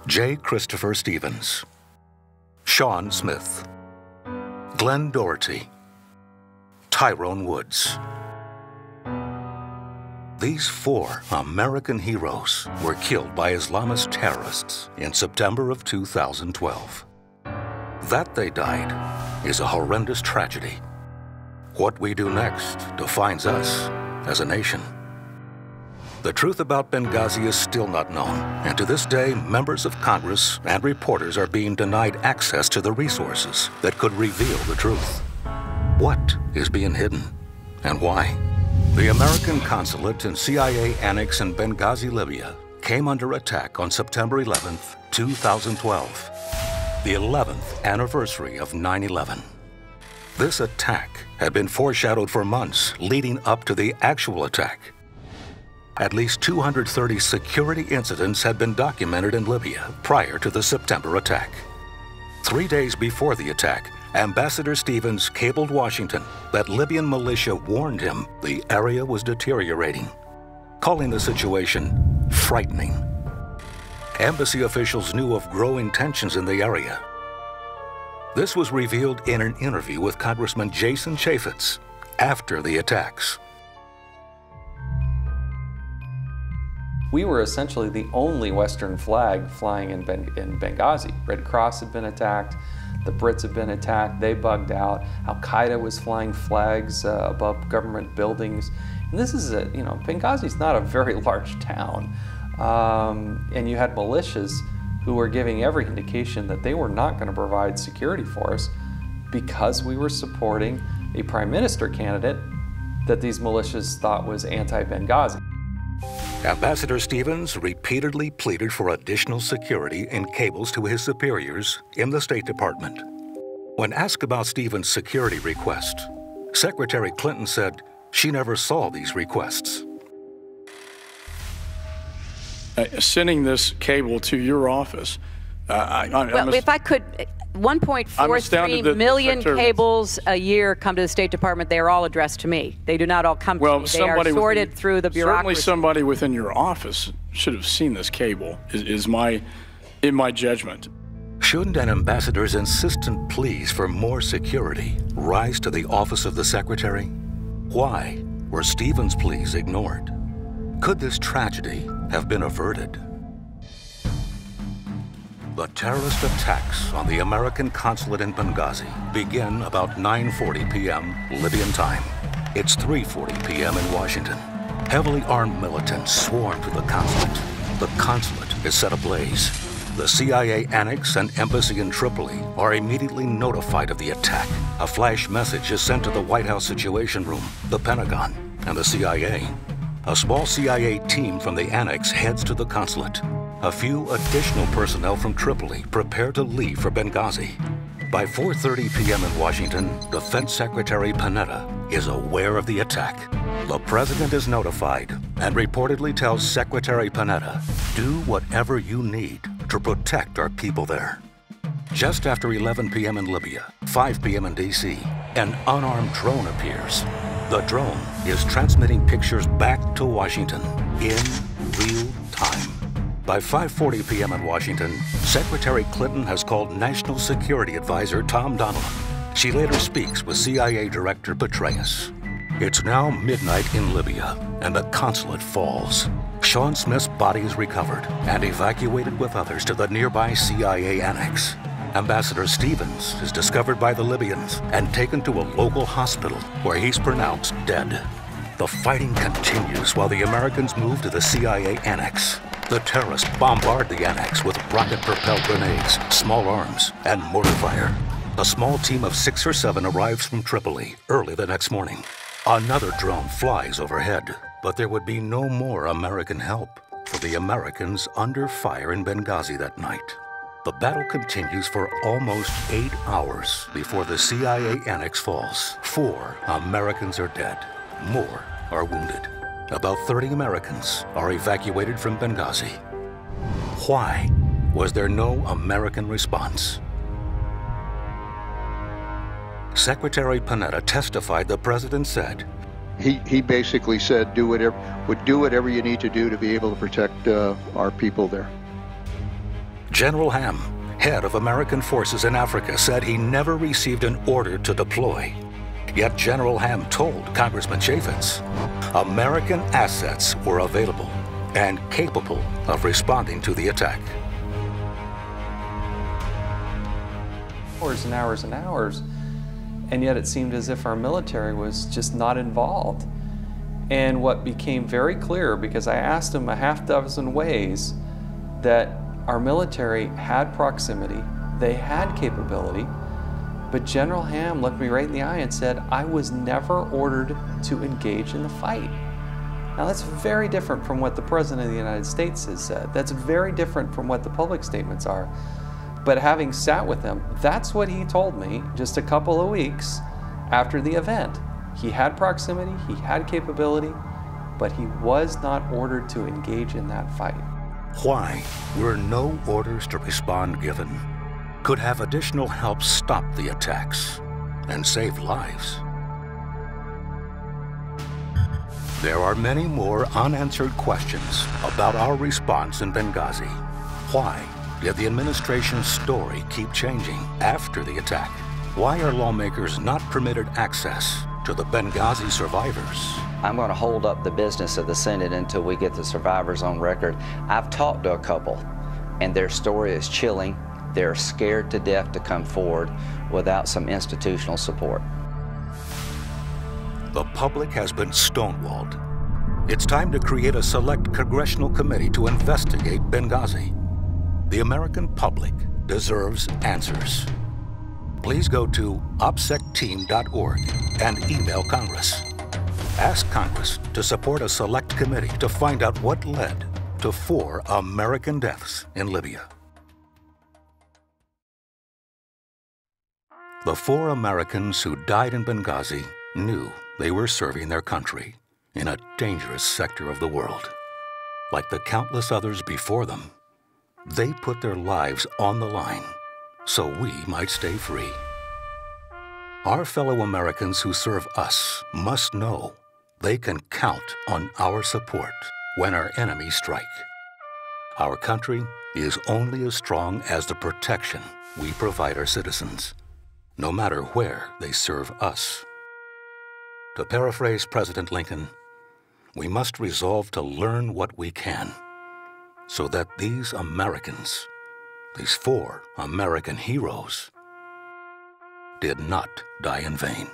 J. Christopher Stevens, Sean Smith, Glenn Doherty, Tyrone Woods. These 4 American heroes were killed by Islamist terrorists in September of 2012. That they died is a horrendous tragedy. What we do next defines us as a nation. The truth about Benghazi is still not known, and to this day, members of Congress and reporters are being denied access to the resources that could reveal the truth. What is being hidden, and why? The American consulate and CIA annex in Benghazi, Libya, came under attack on September 11th, 2012, the 11th anniversary of 9/11. This attack had been foreshadowed for months leading up to the actual attack. At least 230 security incidents had been documented in Libya prior to the September attack. 3 days before the attack, Ambassador Stevens cabled Washington that Libyan militia warned him the area was deteriorating, calling the situation frightening. Embassy officials knew of growing tensions in the area. This was revealed in an interview with Congressman Jason Chaffetz after the attacks. We were essentially the only Western flag flying in Benghazi. Red Cross had been attacked, the Brits had been attacked, they bugged out. Al-Qaeda was flying flags above government buildings. And this is Benghazi's not a very large town. And you had militias who were giving every indication that they were not going to provide security for us because we were supporting a prime minister candidate that these militias thought was anti-Benghazi. Ambassador Stevens repeatedly pleaded for additional security and cables to his superiors in the State Department. When asked about Stevens' security request, Secretary Clinton said she never saw these requests. Sending this cable to your office, well, if I could, 1.43 million cables a year come to the State Department. They are all addressed to me. They do not all come to me. They are sorted through the bureaucracy. Certainly somebody within your office should have seen this cable, in my judgment. Shouldn't an ambassador's insistent pleas for more security rise to the office of the Secretary? Why were Stevens' pleas ignored? Could this tragedy have been averted? The terrorist attacks on the American consulate in Benghazi begin about 9:40 p.m. Libyan time. It's 3:40 p.m. in Washington. Heavily armed militants swarm to the consulate. The consulate is set ablaze. The CIA annex and embassy in Tripoli are immediately notified of the attack. A flash message is sent to the White House Situation Room, the Pentagon, and the CIA. A small CIA team from the annex heads to the consulate. A few additional personnel from Tripoli prepare to leave for Benghazi. By 4:30 p.m. in Washington, Defense Secretary Panetta is aware of the attack. The president is notified and reportedly tells Secretary Panetta, "Do whatever you need to protect our people there." Just after 11 p.m. in Libya, 5 p.m. in D.C., an unarmed drone appears. The drone is transmitting pictures back to Washington in real time. By 5:40 p.m. in Washington, Secretary Clinton has called National Security Advisor Tom Donilon. She later speaks with CIA Director Petraeus. It's now midnight in Libya, and the consulate falls. Sean Smith's body is recovered and evacuated with others to the nearby CIA annex. Ambassador Stevens is discovered by the Libyans and taken to a local hospital where he's pronounced dead. The fighting continues while the Americans move to the CIA annex. The terrorists bombard the annex with rocket-propelled grenades, small arms, and mortar fire. A small team of 6 or 7 arrives from Tripoli early the next morning. Another drone flies overhead, but there would be no more American help for the Americans under fire in Benghazi that night. The battle continues for almost 8 hours before the CIA annex falls. 4 Americans are dead. More are wounded. About 30 Americans are evacuated from Benghazi. Why was there no American response? Secretary Panetta testified the president said, He basically said, do whatever you need to do to be able to protect our people there. General Ham, head of American forces in Africa, said he never received an order to deploy. Yet General Ham told Congressman Chaffetz American assets were available and capable of responding to the attack. Hours and hours and hours, and yet it seemed as if our military was just not involved. And what became very clear, because I asked him a half dozen ways, that our military had proximity, they had capability, but General Ham looked me right in the eye and said, I was never ordered to engage in the fight. Now that's very different from what the President of the United States has said. That's very different from what the public statements are. But having sat with him, that's what he told me just a couple of weeks after the event. He had proximity, he had capability, but he was not ordered to engage in that fight. Why were no orders to respond given? Could have additional help stop the attacks and save lives? There are many more unanswered questions about our response in Benghazi. Why did the administration's story keep changing after the attack? Why are lawmakers not permitted access to the Benghazi survivors? I'm going to hold up the business of the Senate until we get the survivors on record. I've talked to a couple, and their story is chilling. They're scared to death to come forward without some institutional support. The public has been stonewalled. It's time to create a select congressional committee to investigate Benghazi. The American public deserves answers. Please go to opsecteam.org and email Congress. Ask Congress to support a select committee to find out what led to 4 American deaths in Libya. The 4 Americans who died in Benghazi knew they were serving their country in a dangerous sector of the world. Like the countless others before them, they put their lives on the line so we might stay free. Our fellow Americans who serve us must know they can count on our support when our enemies strike. Our country is only as strong as the protection we provide our citizens, no matter where they serve us. To paraphrase President Lincoln, we must resolve to learn what we can so that these Americans, these 4 American heroes, did not die in vain.